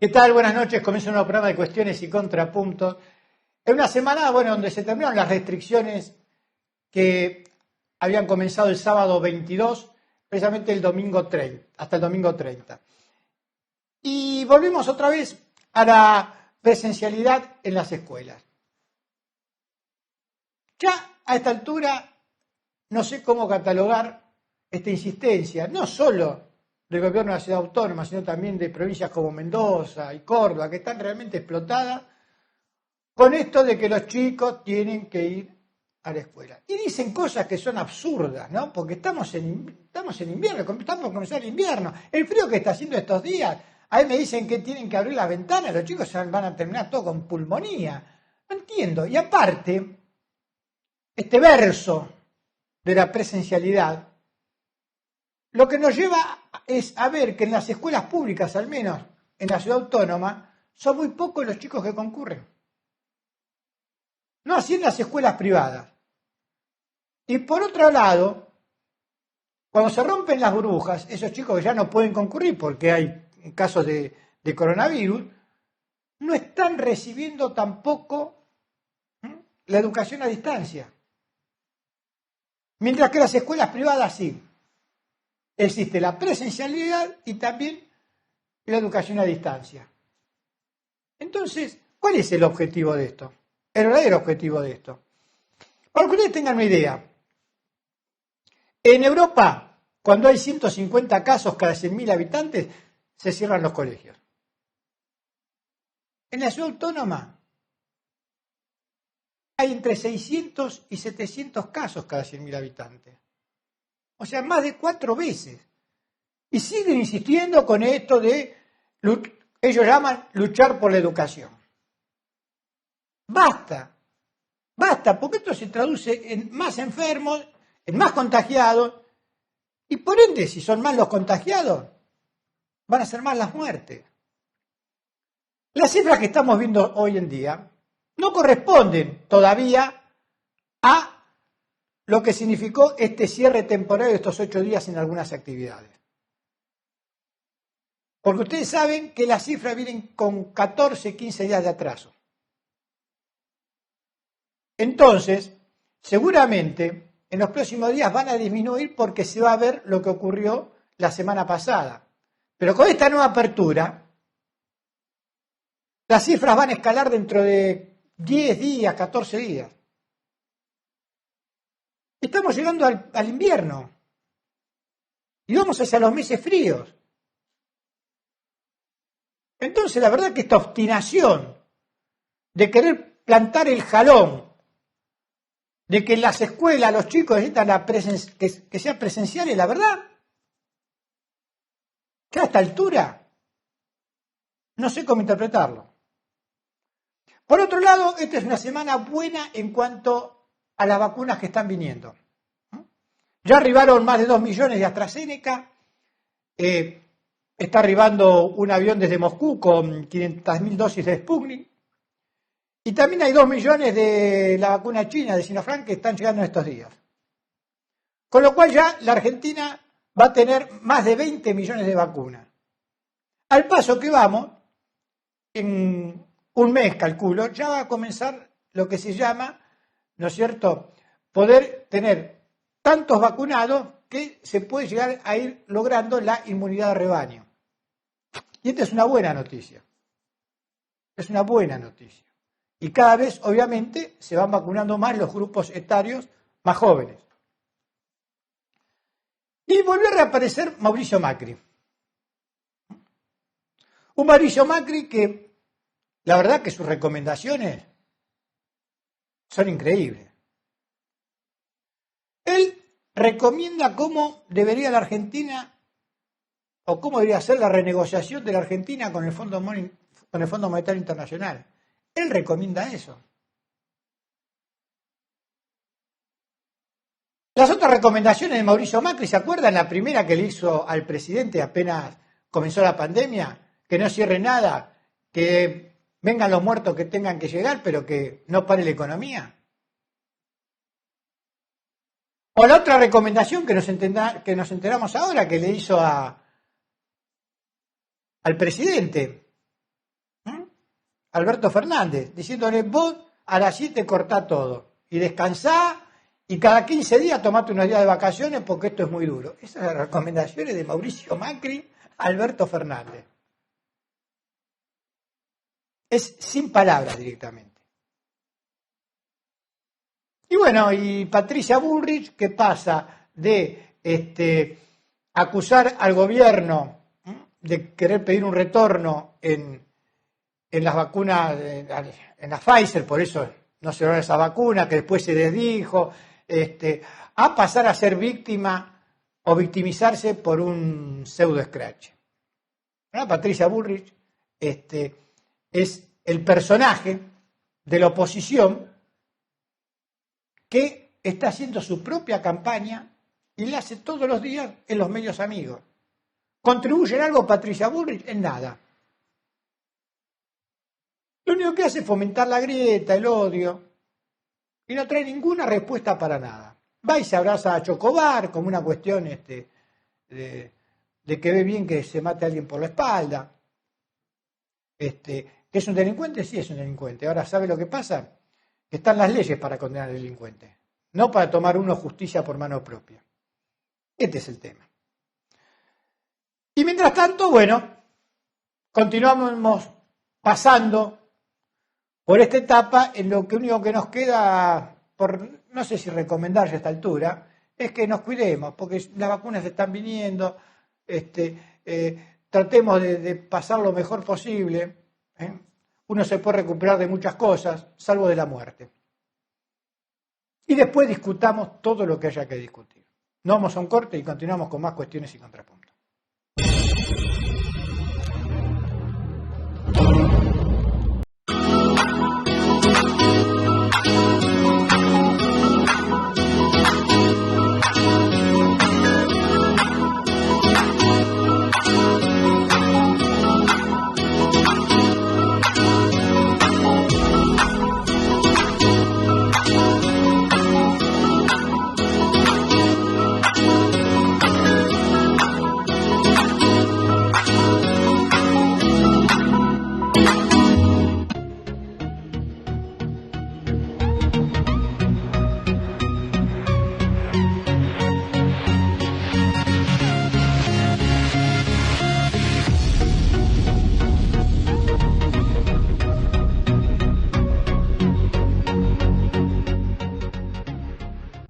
¿Qué tal? Buenas noches. Comienza un nuevo programa de cuestiones y contrapuntos. En una semana, donde se terminaron las restricciones que habían comenzado el sábado 22, precisamente el domingo 30, hasta el domingo 30. Y volvimos otra vez a la presencialidad en las escuelas. Ya a esta altura no sé cómo catalogar esta insistencia, no solo del gobierno de la ciudad autónoma, sino también de provincias como Mendoza y Córdoba, que están realmente explotadas con esto de que los chicos tienen que ir a la escuela. Y dicen cosas que son absurdas, ¿no? Porque estamos en invierno, estamos por comenzar el invierno. El frío que está haciendo estos días, ahí me dicen que tienen que abrir las ventanas, los chicos van a terminar todo con pulmonía. No entiendo. Y aparte, este verso de la presencialidad, lo que nos lleva es a ver que en las escuelas públicas, al menos en la ciudad autónoma, son muy pocos los chicos que concurren. No así en las escuelas privadas. Y por otro lado, cuando se rompen las burbujas, esos chicos que ya no pueden concurrir porque hay casos de coronavirus, no están recibiendo tampoco la educación a distancia. Mientras que las escuelas privadas sí. Existe la presencialidad y también la educación a distancia. Entonces, ¿cuál es el objetivo de esto? El verdadero objetivo de esto. Para que ustedes tengan una idea, en Europa, cuando hay 150 casos cada 100.000 habitantes, se cierran los colegios. En la ciudad autónoma hay entre 600 y 700 casos cada 100.000 habitantes. O sea, más de 4 veces. Y siguen insistiendo con esto de, ellos llaman luchar por la educación. Basta, porque esto se traduce en más enfermos, en más contagiados, y por ende, si son más los contagiados, van a ser más las muertes. Las cifras que estamos viendo hoy en día no corresponden todavía a lo que significó este cierre temporal de estos 8 días en algunas actividades. Porque ustedes saben que las cifras vienen con 14, 15 días de atraso. Entonces, seguramente en los próximos días van a disminuir porque se va a ver lo que ocurrió la semana pasada. Pero con esta nueva apertura, las cifras van a escalar dentro de 10 días, 14 días. Estamos llegando al invierno y vamos hacia los meses fríos. Entonces, la verdad que esta obstinación de querer plantar el jalón, de que en las escuelas los chicos necesitan que sean presenciales, la verdad, que a esta altura no sé cómo interpretarlo. Por otro lado, esta es una semana buena en cuanto a las vacunas que están viniendo. Ya arribaron más de 2 millones de AstraZeneca, está arribando un avión desde Moscú con 500.000 dosis de Sputnik, y también hay 2 millones de la vacuna china de Sinopharm que están llegando en estos días. Con lo cual ya la Argentina va a tener más de 20 millones de vacunas. Al paso que vamos, en un mes, calculo, ya va a comenzar lo que se llama, ¿no es cierto?, poder tener tantos vacunados que se puede llegar a ir logrando la inmunidad de rebaño. Y esta es una buena noticia. Es una buena noticia. Y cada vez, obviamente, se van vacunando más los grupos etarios más jóvenes. Y volvió a reaparecer Mauricio Macri. Un Mauricio Macri que, la verdad que sus recomendaciones son increíbles. Él recomienda cómo debería la Argentina, o cómo debería ser la renegociación de la Argentina con el Fondo Monetario Internacional. Él recomienda eso. Las otras recomendaciones de Mauricio Macri, ¿se acuerdan? La primera que le hizo al presidente apenas comenzó la pandemia, que no cierre nada, que vengan los muertos que tengan que llegar, pero que no pare la economía. O la otra recomendación que nos enteramos ahora, que le hizo al presidente, Alberto Fernández, diciéndole, vos a las 7 cortá todo y descansá y cada 15 días tomate unos días de vacaciones porque esto es muy duro. Esas son las recomendaciones de Mauricio Macri a Alberto Fernández. Es sin palabras directamente. Y bueno, y Patricia Bullrich, que pasa de acusar al gobierno de querer pedir un retorno en las vacunas, en la Pfizer, por eso no se logra esa vacuna, que después se desdijo, a pasar a ser víctima o victimizarse por un pseudo scratch. Patricia Bullrich es el personaje de la oposición que está haciendo su propia campaña y la hace todos los días en los medios amigos. ¿Contribuye en algo Patricia Bullrich? En nada. Lo único que hace es fomentar la grieta, el odio, y no trae ninguna respuesta para nada. Va y se abraza a Chocobar como una cuestión de que ve bien que se mate a alguien por la espalda. ¿Que es un delincuente? Sí, es un delincuente. Ahora, ¿sabe lo que pasa? Que están las leyes para condenar al delincuente, no para tomar uno justicia por mano propia. Este es el tema. Y mientras tanto, bueno, continuamos pasando por esta etapa en lo que único que nos queda, por no sé si recomendar a esta altura, es que nos cuidemos, porque las vacunas están viniendo, tratemos de pasar lo mejor posible. Uno se puede recuperar de muchas cosas, salvo de la muerte. Y después discutamos todo lo que haya que discutir. Nos vamos a un corte y continuamos con más cuestiones y contrapuntos.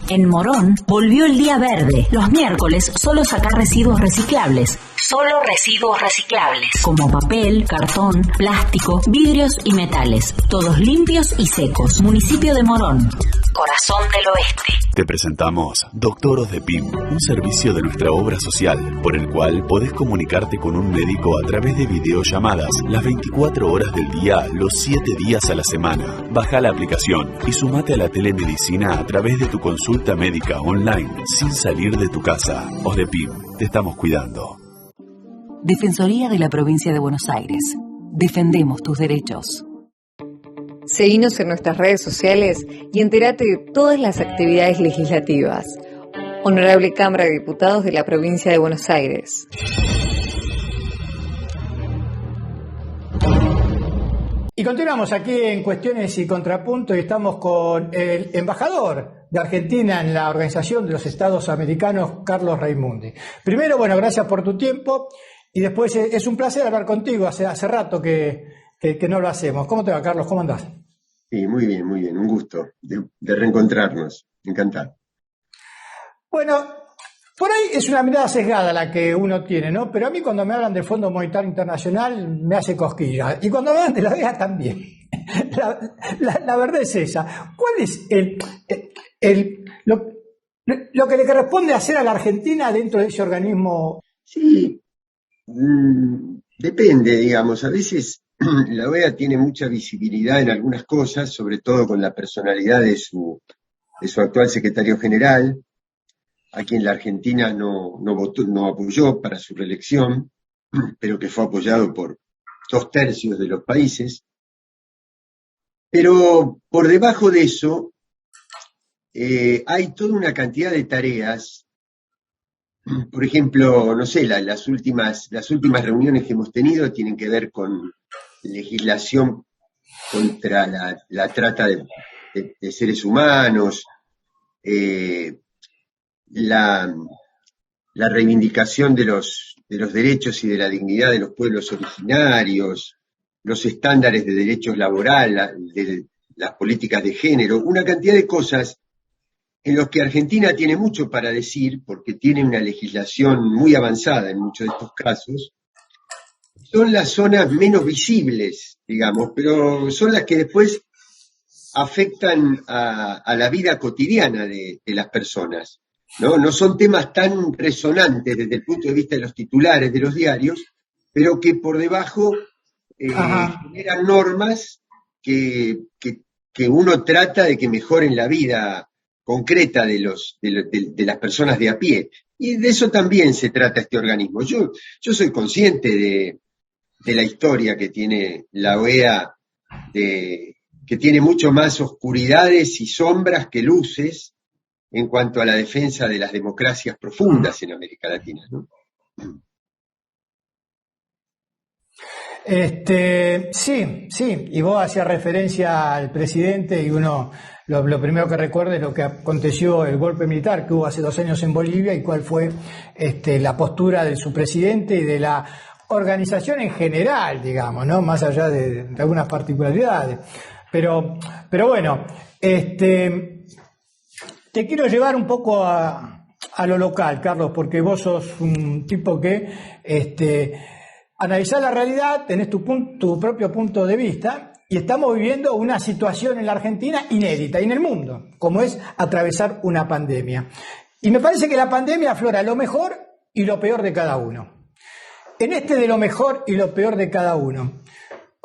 En Morón volvió el día verde. Los miércoles solo sacar residuos reciclables. Solo residuos reciclables. Como papel, cartón, plástico, vidrios y metales. Todos limpios y secos. Municipio de Morón. Corazón del Oeste. Te presentamos Doctor Osdepim, un servicio de nuestra obra social, por el cual podés comunicarte con un médico a través de videollamadas las 24 horas del día, los 7 días a la semana. Baja la aplicación y sumate a la telemedicina a través de tu consulta médica online, sin salir de tu casa. Osdepim, te estamos cuidando. Defensoría de la Provincia de Buenos Aires. Defendemos tus derechos. Seguinos en nuestras redes sociales y entérate de todas las actividades legislativas. Honorable Cámara de Diputados de la Provincia de Buenos Aires. Y continuamos aquí en Cuestiones y Contrapuntos y estamos con el embajador de Argentina en la Organización de los Estados Americanos, Carlos Raimundi. Primero, bueno, gracias por tu tiempo y después es un placer hablar contigo. Hace rato que no lo hacemos. ¿Cómo te va, Carlos? ¿Cómo andás? Sí, muy bien, un gusto de reencontrarnos, encantado. Bueno, por ahí es una mirada sesgada la que uno tiene, ¿no? Pero a mí cuando me hablan del Fondo Monetario Internacional me hace cosquillas. Y cuando me hablan de la OEA también. La verdad es esa. ¿Cuál es lo que le corresponde hacer a la Argentina dentro de ese organismo? Sí, depende, digamos. A veces la OEA tiene mucha visibilidad en algunas cosas, sobre todo con la personalidad de su actual secretario general, a quien la Argentina no votó, no apoyó para su reelección, pero que fue apoyado por 2/3 de los países. Pero por debajo de eso hay toda una cantidad de tareas. Por ejemplo, no sé, las últimas reuniones que hemos tenido tienen que ver con legislación contra la trata de seres humanos, la reivindicación de los derechos y de la dignidad de los pueblos originarios, los estándares de derechos laborales, de las políticas de género, una cantidad de cosas en los que Argentina tiene mucho para decir, porque tiene una legislación muy avanzada en muchos de estos casos. Son las zonas menos visibles, digamos, pero son las que después afectan a la vida cotidiana de las personas, ¿no? No son temas tan resonantes desde el punto de vista de los titulares de los diarios, pero que por debajo generan normas que uno trata de que mejoren la vida concreta de las personas de a pie. Y de eso también se trata este organismo. Yo soy consciente de la historia que tiene la OEA, que tiene mucho más oscuridades y sombras que luces en cuanto a la defensa de las democracias profundas en América Latina, ¿no? Sí, y vos hacías referencia al presidente y uno lo primero que recuerda es lo que aconteció, el golpe militar que hubo hace 2 años en Bolivia y cuál fue la postura de su presidente y de la organización en general, digamos, ¿no? Más allá de algunas particularidades. Pero bueno, te quiero llevar un poco a lo local, Carlos, porque vos sos un tipo que analizás la realidad, tenés tu propio punto de vista y estamos viviendo una situación en la Argentina inédita y en el mundo, como es atravesar una pandemia. Y me parece que la pandemia aflora lo mejor y lo peor de cada uno. En de lo mejor y lo peor de cada uno,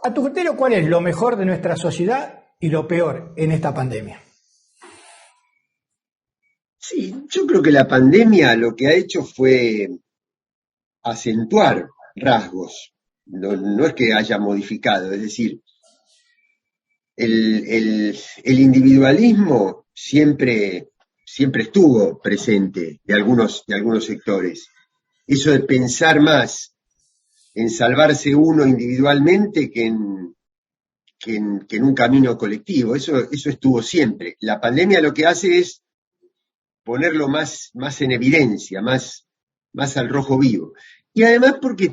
a tu criterio, ¿cuál es lo mejor de nuestra sociedad y lo peor en esta pandemia? Sí, yo creo que la pandemia lo que ha hecho fue acentuar rasgos, no es que haya modificado, es decir, el individualismo siempre estuvo presente de algunos sectores. Eso de pensar más en salvarse uno individualmente que en un camino colectivo, eso estuvo siempre. La pandemia lo que hace es ponerlo más en evidencia, más al rojo vivo. Y además porque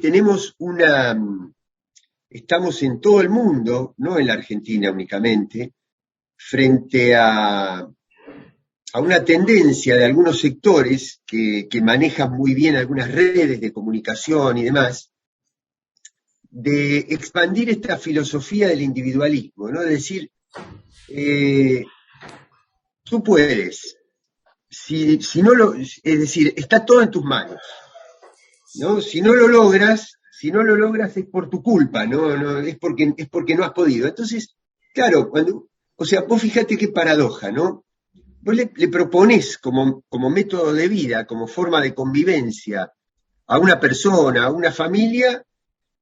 estamos en todo el mundo, no en la Argentina únicamente, frente a una tendencia de algunos sectores que manejan muy bien algunas redes de comunicación y demás, de expandir esta filosofía del individualismo, ¿no? Es decir, tú puedes, es decir, está todo en tus manos, ¿no? Si no lo logras es por tu culpa, no es porque no has podido. Entonces, claro, vos fíjate qué paradoja, ¿no? Vos le proponés como método de vida, como forma de convivencia a una persona, a una familia,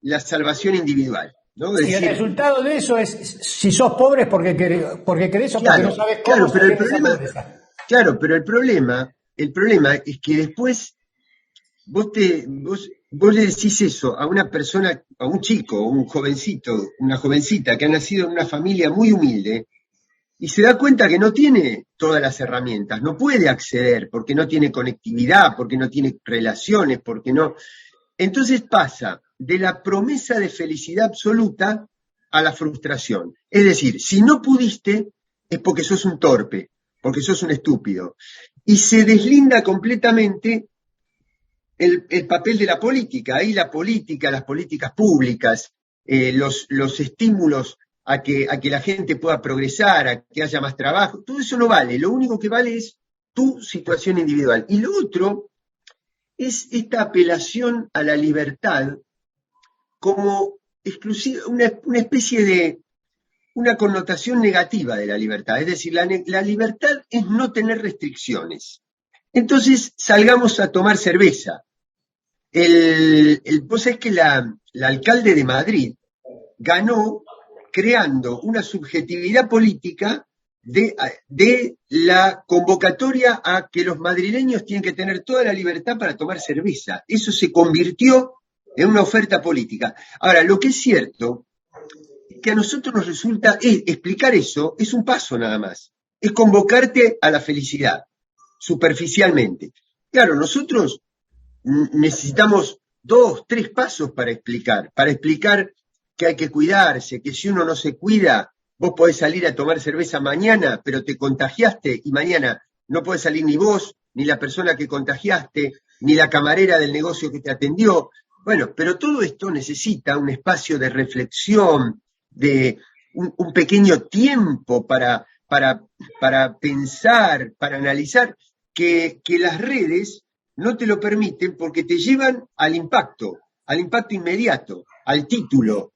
la salvación individual, ¿no? Y el resultado de eso es, si sos pobre es porque querés o porque no sabes cómo. Pero el problema es que después vos le decís eso a una persona, a un chico, un jovencito, una jovencita que ha nacido en una familia muy humilde y se da cuenta que no tiene todas las herramientas, no puede acceder porque no tiene conectividad, porque no tiene relaciones, porque no. Entonces pasa de la promesa de felicidad absoluta a la frustración. Es decir, si no pudiste es porque sos un torpe, porque sos un estúpido. Y se deslinda completamente el papel de la política. Ahí la política, las políticas públicas, los estímulos a que la gente pueda progresar, a que haya más trabajo, todo eso no vale. Lo único que vale es tu situación individual. Y lo otro es esta apelación a la libertad como exclusiva, una especie de una connotación negativa de la libertad. Es decir, la libertad es no tener restricciones. Entonces, salgamos a tomar cerveza. Vos sabés que la alcalde de Madrid ganó creando una subjetividad política de la convocatoria a que los madrileños tienen que tener toda la libertad para tomar cerveza. Eso se convirtió en una oferta política. Ahora, lo que es cierto es que a nosotros nos resulta, explicar eso es un paso nada más, es convocarte a la felicidad, superficialmente. Claro, nosotros necesitamos 2, 3 pasos para explicar que hay que cuidarse, que si uno no se cuida, vos podés salir a tomar cerveza mañana, pero te contagiaste y mañana no podés salir ni vos, ni la persona que contagiaste, ni la camarera del negocio que te atendió. Bueno, pero todo esto necesita un espacio de reflexión, de un pequeño tiempo para pensar, para analizar, que las redes no te lo permiten porque te llevan al impacto inmediato, al título,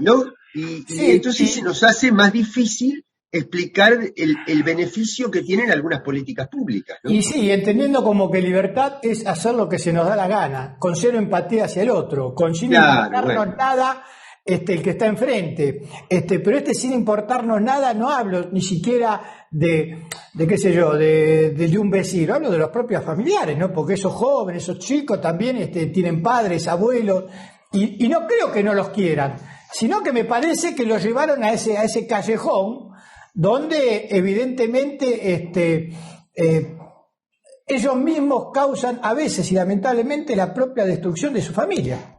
¿no? Y entonces se nos hace más difícil explicar el beneficio que tienen algunas políticas públicas, ¿no? Y sí, entendiendo como que libertad es hacer lo que se nos da la gana, con cero empatía hacia el otro, con sin importarnos nada el que está enfrente. Pero sin importarnos nada no hablo ni siquiera de qué sé yo, de un vecino, hablo de los propios familiares, ¿no? Porque esos jóvenes, esos chicos también tienen padres, abuelos, y no creo que no los quieran, sino que me parece que los llevaron a ese callejón donde evidentemente ellos mismos causan a veces y lamentablemente la propia destrucción de su familia.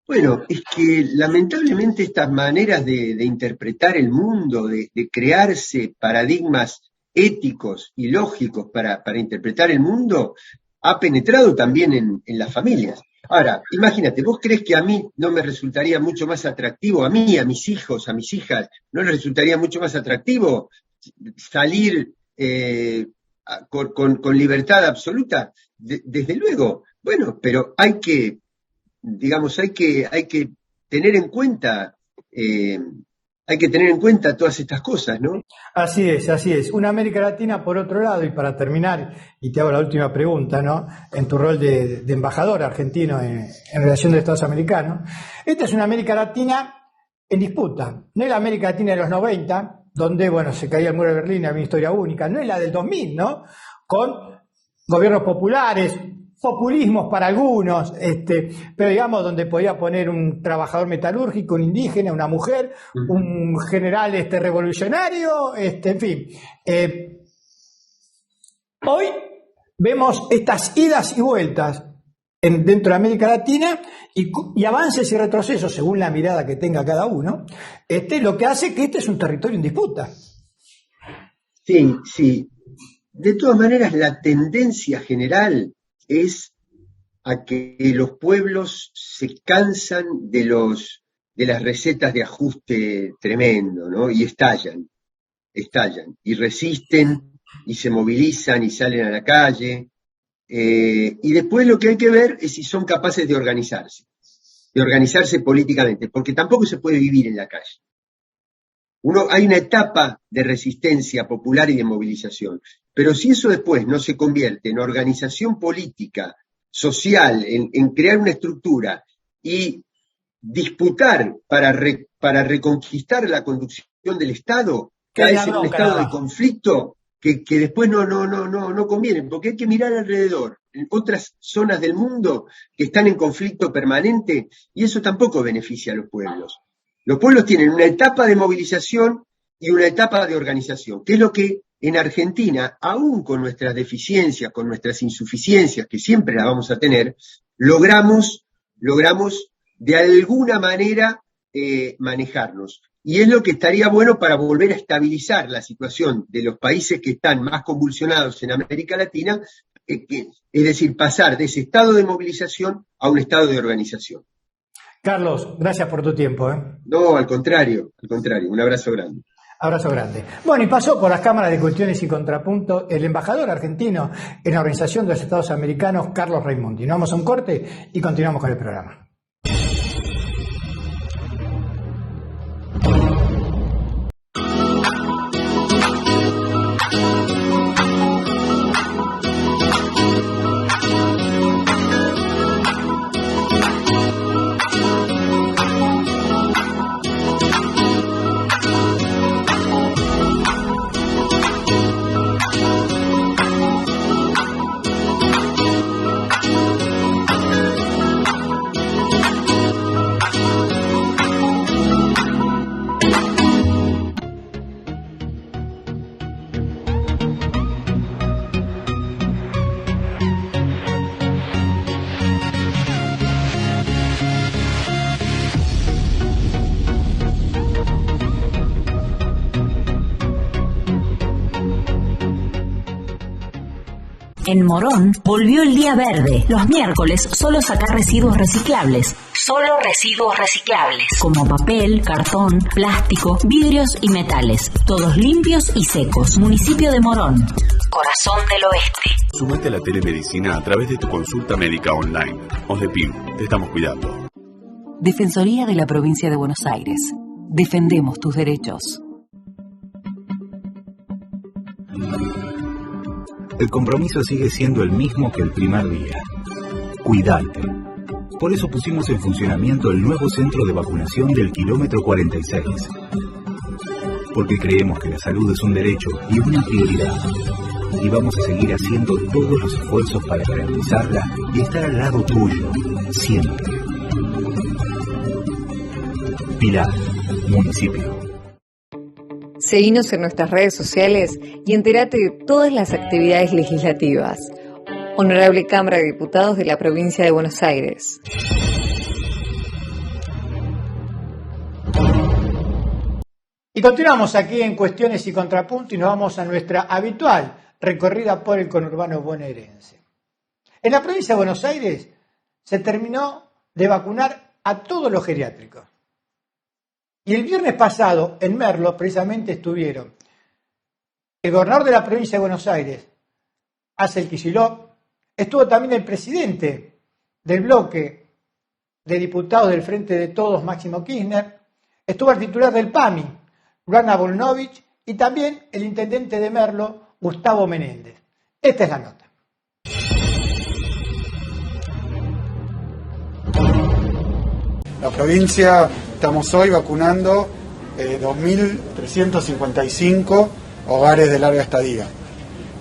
Bueno, es que lamentablemente estas maneras de interpretar el mundo, de crearse paradigmas éticos y lógicos para interpretar el mundo, ha penetrado también en las familias. Ahora, imagínate, ¿vos crees que a mí no me resultaría mucho más atractivo, a mí, a mis hijos, a mis hijas, no les resultaría mucho más atractivo salir con libertad absoluta? Desde luego. Bueno, pero hay que tener en cuenta todas estas cosas, ¿no? Así es. Una América Latina, por otro lado, y para terminar, y te hago la última pregunta, ¿no? En tu rol de embajador argentino en relación de Estados Americanos, esta es una América Latina en disputa. No es la América Latina de los 90, donde, se caía el muro de Berlín, había una historia única. No es la del 2000, ¿no? Con gobiernos populares, populismos para algunos, pero digamos donde podía poner un trabajador metalúrgico, un indígena, una mujer, un general revolucionario, en fin. Hoy vemos estas idas y vueltas dentro de América Latina y avances y retrocesos según la mirada que tenga cada uno, lo que hace que es un territorio en disputa. Sí. De todas maneras, la tendencia general es a que los pueblos se cansan de las recetas de ajuste tremendo, ¿no? Y estallan, y resisten, y se movilizan, y salen a la calle, y después lo que hay que ver es si son capaces de organizarse políticamente, porque tampoco se puede vivir en la calle. Hay una etapa de resistencia popular y de movilización, pero si eso después no se convierte en organización política, social, en crear una estructura y disputar para reconquistar la conducción del Estado, cae en un estado de conflicto que después no conviene, porque hay que mirar alrededor, en otras zonas del mundo que están en conflicto permanente, y eso tampoco beneficia a los pueblos. Los pueblos tienen una etapa de movilización y una etapa de organización, que es lo que en Argentina, aún con nuestras deficiencias, con nuestras insuficiencias, que siempre las vamos a tener, logramos de alguna manera manejarnos. Y es lo que estaría bueno para volver a estabilizar la situación de los países que están más convulsionados en América Latina, es decir, pasar de ese estado de movilización a un estado de organización. Carlos, gracias por tu tiempo. No, al contrario, un abrazo grande. Abrazo grande. Bueno, y pasó por las cámaras de Cuestiones y Contrapunto el embajador argentino en la Organización de los Estados Americanos, Carlos Raimondi. Nos vamos a un corte y continuamos con el programa. En Morón volvió el día verde. Los miércoles solo sacar residuos reciclables. Solo residuos reciclables. Como papel, cartón, plástico, vidrios y metales. Todos limpios y secos. Municipio de Morón. Corazón del Oeste. Sumate a la telemedicina a través de tu consulta médica online. OSDEPIM, te estamos cuidando. Defensoría de la Provincia de Buenos Aires. Defendemos tus derechos. El compromiso sigue siendo el mismo que el primer día. Cuidarte. Por eso pusimos en funcionamiento el nuevo centro de vacunación del kilómetro 46. Porque creemos que la salud es un derecho y una prioridad. Y vamos a seguir haciendo todos los esfuerzos para garantizarla y estar al lado tuyo, siempre. Pilar, municipio. Seguinos en nuestras redes sociales y entérate de todas las actividades legislativas. Honorable Cámara de Diputados de la Provincia de Buenos Aires. Y continuamos aquí en Cuestiones y Contrapunto y nos vamos a nuestra habitual recorrida por el conurbano bonaerense. En la provincia de Buenos Aires se terminó de vacunar a todos los geriátricos. Y el viernes pasado, en Merlo, precisamente estuvieron el gobernador de la provincia de Buenos Aires, Axel Kicillof, estuvo también el presidente del bloque de diputados del Frente de Todos, Máximo Kirchner, estuvo el titular del PAMI, Luana Volnovich, y también el intendente de Merlo, Gustavo Menéndez. Esta es la nota. La provincia, estamos hoy vacunando 2.355 hogares de larga estadía.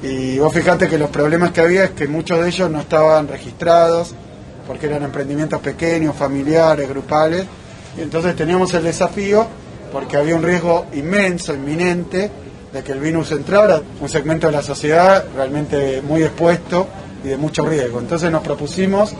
Y vos fijate que los problemas que había es que muchos de ellos no estaban registrados, porque eran emprendimientos pequeños, familiares, grupales. Y entonces teníamos el desafío, porque había un riesgo inmenso, inminente, de que el virus entrara, un segmento de la sociedad realmente muy expuesto y de mucho riesgo. Entonces nos propusimos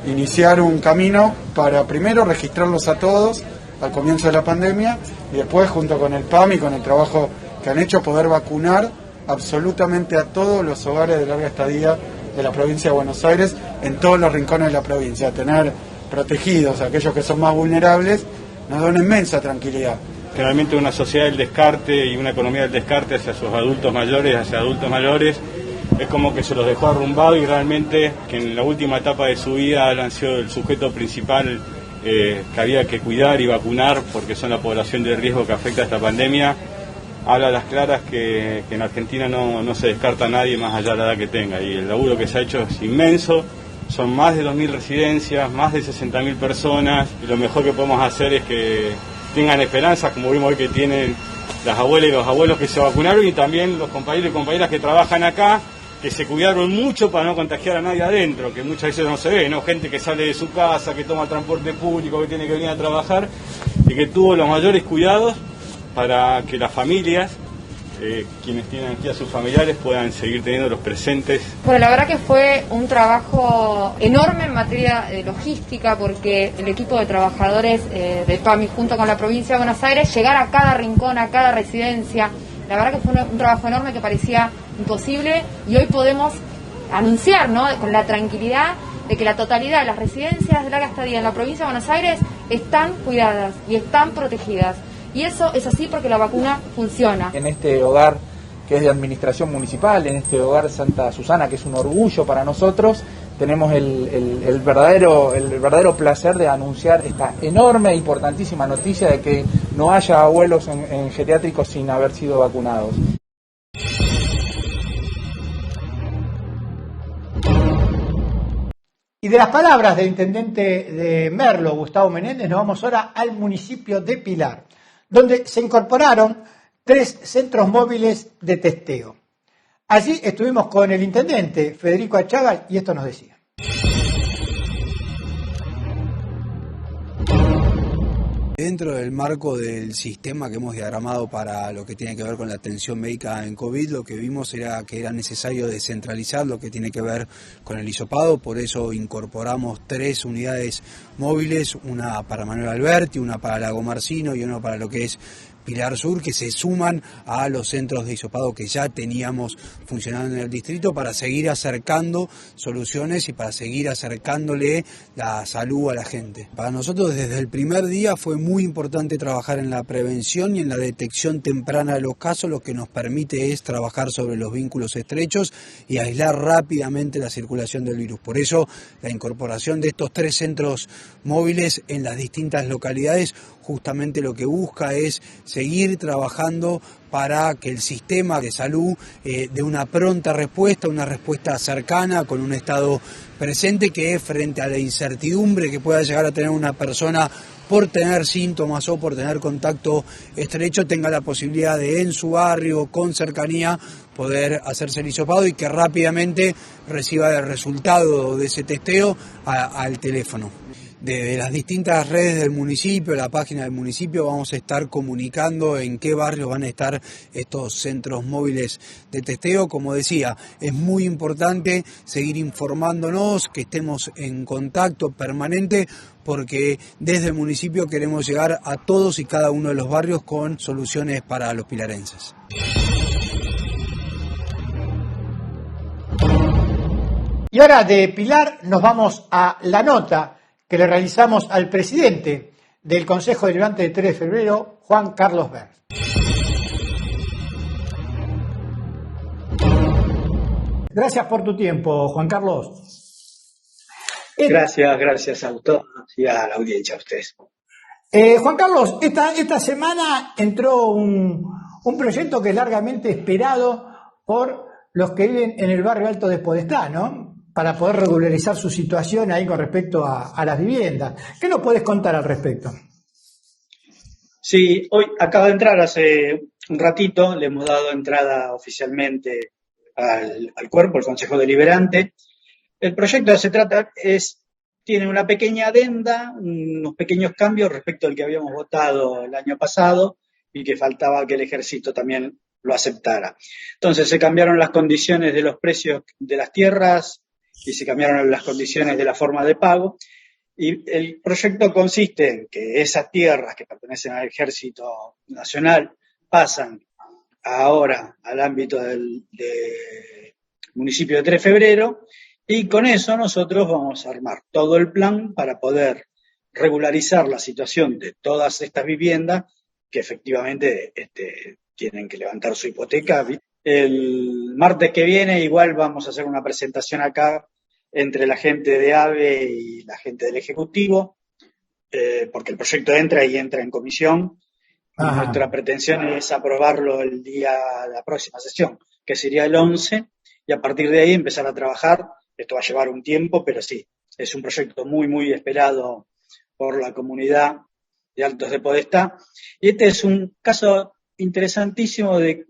iniciar un camino para primero registrarlos a todos al comienzo de la pandemia y después, junto con el PAMI, con el trabajo que han hecho, poder vacunar absolutamente a todos los hogares de larga estadía de la provincia de Buenos Aires, en todos los rincones de la provincia. Tener protegidos a aquellos que son más vulnerables nos da una inmensa tranquilidad. Generalmente una sociedad del descarte y una economía del descarte hacia sus adultos mayores, es como que se los dejó arrumbados y realmente que en la última etapa de su vida han sido el sujeto principal que había que cuidar y vacunar, porque son la población de riesgo que afecta a esta pandemia. Habla a las claras que en Argentina no se descarta a nadie más allá de la edad que tenga, y el laburo que se ha hecho es inmenso. Son más de 2.000 residencias, más de 60.000 personas, y lo mejor que podemos hacer es que tengan esperanza, como vimos hoy que tienen las abuelas y los abuelos que se vacunaron, y también los compañeros y compañeras que trabajan acá, que se cuidaron mucho para no contagiar a nadie adentro, que muchas veces no se ve, ¿no? Gente que sale de su casa, que toma transporte público, que tiene que venir a trabajar, y que tuvo los mayores cuidados para que las familias, quienes tienen aquí a sus familiares, puedan seguir teniéndolos presentes. Bueno, la verdad que fue un trabajo enorme en materia de logística, porque el equipo de trabajadores del PAMI junto con la provincia de Buenos Aires, llegar a cada rincón, a cada residencia, la verdad que fue un trabajo enorme que parecía imposible, y hoy podemos anunciar, ¿no?, con la tranquilidad de que la totalidad de las residencias de larga estadía en la provincia de Buenos Aires están cuidadas y están protegidas. Y eso es así porque la vacuna funciona. En este hogar que es de administración municipal, en este hogar Santa Susana, que es un orgullo para nosotros, tenemos el verdadero placer de anunciar esta enorme e importantísima noticia de que no haya abuelos en geriátricos sin haber sido vacunados. Y de las palabras del intendente de Merlo, Gustavo Menéndez, nos vamos ahora al municipio de Pilar, donde se incorporaron 3 centros móviles de testeo. Allí estuvimos con el intendente Federico Achaga y esto nos decía. Dentro del marco del sistema que hemos diagramado para lo que tiene que ver con la atención médica en COVID, lo que vimos era que era necesario descentralizar lo que tiene que ver con el hisopado, por eso incorporamos 3 unidades móviles, una para Manuel Alberti, una para Lago Marcino y una para lo que es Pilar Sur, que se suman a los centros de hisopado que ya teníamos funcionando en el distrito para seguir acercando soluciones y para seguir acercándole la salud a la gente. Para nosotros desde el primer día fue muy importante trabajar en la prevención y en la detección temprana de los casos, lo que nos permite es trabajar sobre los vínculos estrechos y aislar rápidamente la circulación del virus. Por eso la incorporación de estos 3 centros móviles en las distintas localidades justamente lo que busca es seguir trabajando para que el sistema de salud dé una pronta respuesta, una respuesta cercana, con un estado presente que frente a la incertidumbre que pueda llegar a tener una persona por tener síntomas o por tener contacto estrecho, tenga la posibilidad de en su barrio, con cercanía, poder hacerse el hisopado y que rápidamente reciba el resultado de ese testeo al teléfono. Desde las distintas redes del municipio, la página del municipio, vamos a estar comunicando en qué barrios van a estar estos centros móviles de testeo. Como decía, es muy importante seguir informándonos, que estemos en contacto permanente, porque desde el municipio queremos llegar a todos y cada uno de los barrios con soluciones para los pilarenses. Y ahora de Pilar nos vamos a la nota que le realizamos al presidente del Consejo Deliberante de 3 de febrero, Juan Carlos Berg. Gracias por tu tiempo, Juan Carlos. Gracias a todos y a la audiencia, a ustedes. Juan Carlos, esta semana entró un proyecto que es largamente esperado por los que viven en el barrio Alto de Podestá, ¿no? Para poder regularizar su situación ahí con respecto a las viviendas. ¿Qué nos podés contar al respecto? Sí, hoy acaba de entrar hace un ratito, le hemos dado entrada oficialmente al cuerpo, el Consejo Deliberante. El proyecto tiene una pequeña adenda, unos pequeños cambios respecto al que habíamos votado el año pasado y que faltaba que el Ejército también lo aceptara. Entonces se cambiaron las condiciones de los precios de las tierras y se cambiaron las condiciones de la forma de pago. Y el proyecto consiste en que esas tierras que pertenecen al Ejército Nacional pasan ahora al ámbito del municipio de 3 de febrero y con eso nosotros vamos a armar todo el plan para poder regularizar la situación de todas estas viviendas que efectivamente tienen que levantar su hipoteca. El martes que viene igual vamos a hacer una presentación acá entre la gente de AVE y la gente del Ejecutivo, porque el proyecto entra en comisión. Y nuestra pretensión es aprobarlo el día de la próxima sesión, que sería el 11, y a partir de ahí empezar a trabajar. Esto va a llevar un tiempo, pero sí, es un proyecto muy, muy esperado por la comunidad de Altos de Podestá. Y este es un caso interesantísimo de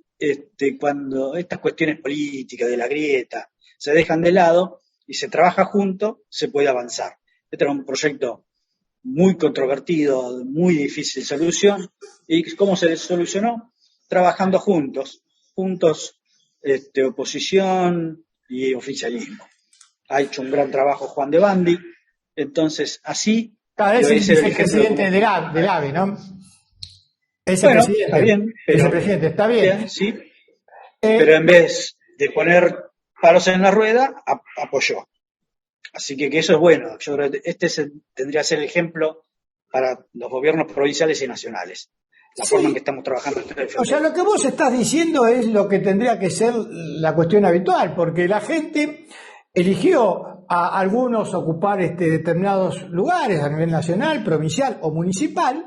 cuando estas cuestiones políticas de la grieta se dejan de lado y se trabaja junto, se puede avanzar. Este era un proyecto muy controvertido, muy difícil de solución. ¿Y cómo se solucionó? Trabajando juntos, oposición y oficialismo. Ha hecho un gran trabajo Juan de Bandi, entonces así... Cada vez es el presidente del AVE, ¿no? Es el presidente. Está bien, es el presidente, está bien. Sí, pero en vez de poner palos en la rueda, apoyó. Así que eso es bueno. Yo creo que tendría que ser el ejemplo para los gobiernos provinciales y nacionales. La forma en que estamos trabajando. O sea, lo que vos estás diciendo es lo que tendría que ser la cuestión habitual, porque la gente eligió a algunos ocupar determinados lugares a nivel nacional, provincial o municipal,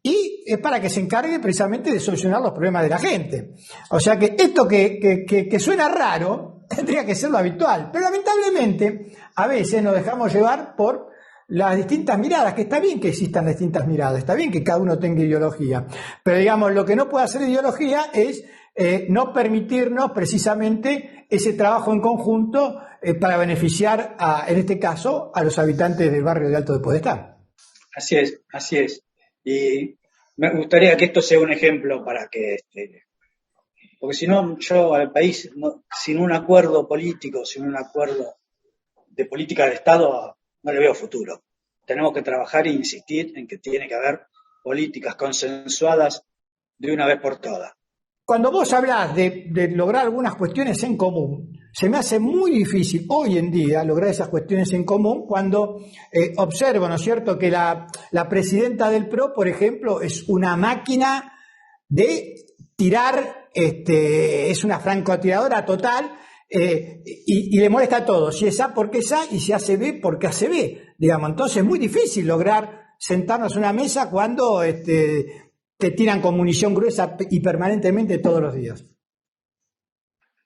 y es para que se encargue precisamente de solucionar los problemas de la gente. O sea que esto que suena raro tendría que ser lo habitual, pero lamentablemente a veces nos dejamos llevar por las distintas miradas, que está bien que existan distintas miradas, está bien que cada uno tenga ideología, pero digamos, lo que no puede hacer ideología es no permitirnos precisamente ese trabajo en conjunto para beneficiar, en este caso, a los habitantes del barrio de Alto de Podestá. Así es. Y me gustaría que esto sea un ejemplo para que, porque si no, yo al país, sin un acuerdo político, sin un acuerdo de política de Estado, no le veo futuro. Tenemos que trabajar e insistir en que tiene que haber políticas consensuadas de una vez por todas. Cuando vos hablás de lograr algunas cuestiones en común, se me hace muy difícil hoy en día lograr esas cuestiones en común cuando observo, ¿no es cierto?, que la presidenta del PRO, por ejemplo, es una máquina de tirar, es una francotiradora total, y le molesta a todos. Si es A, porque es A, y si hace B, porque hace B. Digamos, entonces es muy difícil lograr sentarnos a una mesa cuando te tiran con munición gruesa y permanentemente todos los días.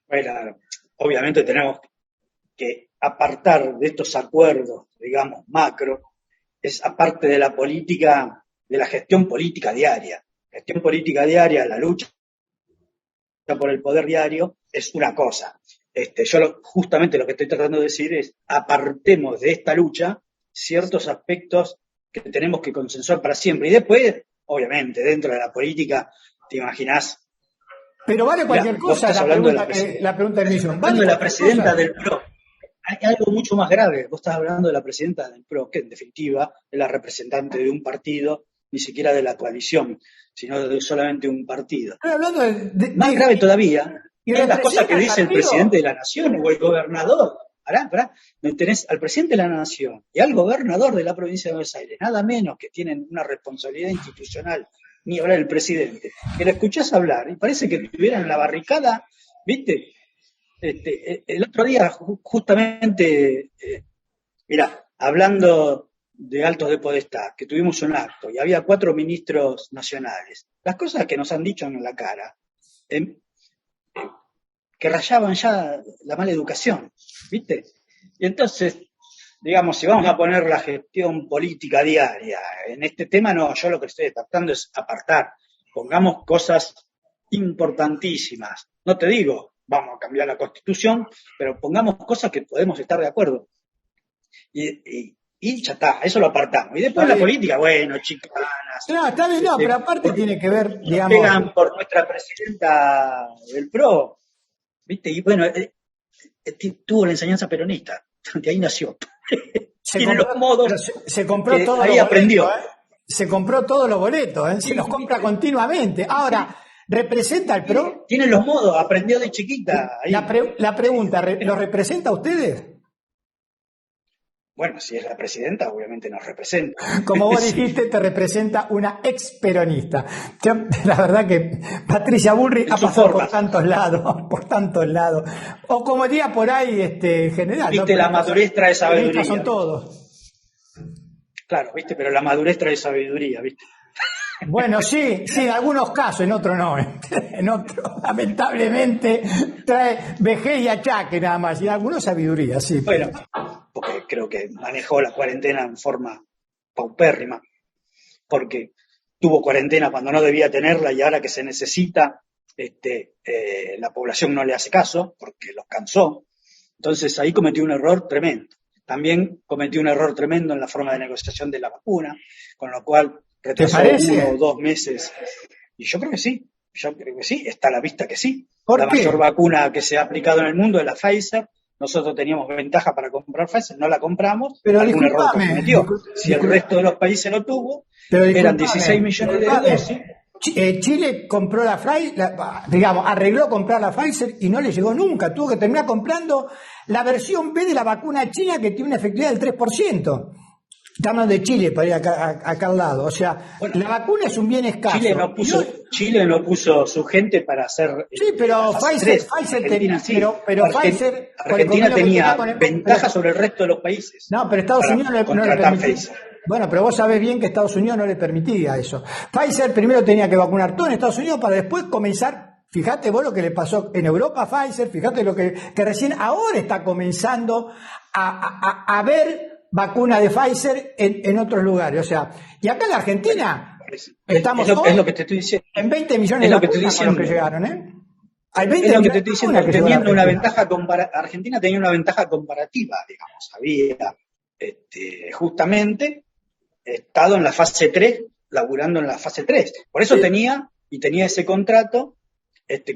Bueno, obviamente tenemos que apartar de estos acuerdos, digamos, macro, es aparte de la política, de la gestión política diaria. Gestión política diaria, la lucha por el poder diario, es una cosa. Justamente lo que estoy tratando de decir es, apartemos de esta lucha ciertos aspectos que tenemos que consensuar para siempre. Y después, obviamente, dentro de la política, te imaginás. Pero vale cualquier cosa, la pregunta del millón. Hablando de la presidenta del PRO, hay algo mucho más grave. Vos estás hablando de la presidenta del PRO, que en definitiva es la representante de un partido, ni siquiera de la coalición, sino de solamente un partido. Estoy hablando más grave todavía, es las cosas que dice el presidente de la nación o el gobernador. Pará. Tenés al presidente de la nación y al gobernador de la provincia de Buenos Aires, nada menos que tienen una responsabilidad institucional, ni hablar el presidente, que lo escuchás hablar y parece que estuvieran en la barricada, ¿viste? El otro día, justamente, hablando de altos de podestad, que tuvimos un acto y había 4 ministros nacionales, las cosas que nos han dicho en la cara, que rayaban ya la mala educación, ¿viste? Y entonces, digamos, si vamos a poner la gestión política diaria en este tema, no, yo lo que estoy tratando es apartar. Pongamos cosas importantísimas. No te digo, vamos a cambiar la Constitución, pero pongamos cosas que podemos estar de acuerdo. Y ya está, eso lo apartamos. Y después la política, bueno, chicanas. No, está bien, pero aparte tiene que ver, digamos. Pegan por nuestra presidenta del PRO. ¿Viste? Y bueno, tuvo la enseñanza peronista, de ahí nació. Tiene los modos. Se compró todo. Ahí aprendió. Se compró todos los boletos, se los compra continuamente. Ahora, ¿representa al PRO? Tiene los modos, aprendió de chiquita. Ahí. La pregunta, ¿lo representa a ustedes? Bueno, si es la presidenta, obviamente nos representa. Como vos dijiste, te representa una ex-peronista. La verdad que Patricia Bullrich ha pasado por tantos lados. O como diría por ahí, general. Viste, ¿no? La madurez trae sabiduría. Son todos. Claro, viste, pero la madurez trae sabiduría, viste. Bueno, sí, en algunos casos, en otros no. En otros, lamentablemente, trae vejez y achaque nada más, y en algunos sabiduría, sí. Bueno, porque creo que manejó la cuarentena en forma paupérrima, porque tuvo cuarentena cuando no debía tenerla y ahora que se necesita, la población no le hace caso, porque los cansó. Entonces ahí cometió un error tremendo. También cometió un error tremendo en la forma de negociación de la vacuna, con lo cual retrasó 1 o 2 meses. Y yo creo que sí, está a la vista que sí. La mayor vacuna que se ha aplicado en el mundo es la Pfizer. Nosotros teníamos ventaja para comprar Pfizer, no la compramos, pero algún error que cometió. Si el resto de los países lo tuvo, eran 16 millones de dosis. Chile compró arregló comprar la Pfizer y no le llegó nunca. Tuvo que terminar comprando la versión B de la vacuna china que tiene una efectividad del 3%. Estamos de Chile para ir acá al lado. O sea, bueno, la vacuna es un bien escaso. Chile no puso su gente para hacer. Sí, pero Pfizer Argentina, sí. pero Pfizer. Argentina tenía ventaja sobre el resto de los países. No, pero Estados Unidos no le permitía. Bueno, pero vos sabés bien que Estados Unidos no le permitía eso. Pfizer primero tenía que vacunar todo en Estados Unidos para después comenzar. Fíjate vos lo que le pasó en Europa a Pfizer, fíjate lo que recién ahora está comenzando a ver vacuna de Pfizer en otros lugares. O sea, y acá en la Argentina estamos es lo que te estoy diciendo. En 20 millones de vacunas con los que llegaron, Hay 20 es lo que te estoy diciendo, teniendo una ventaja Argentina tenía una ventaja comparativa, digamos, había justamente estado en la fase 3, laburando en la fase 3. Por eso tenía ese contrato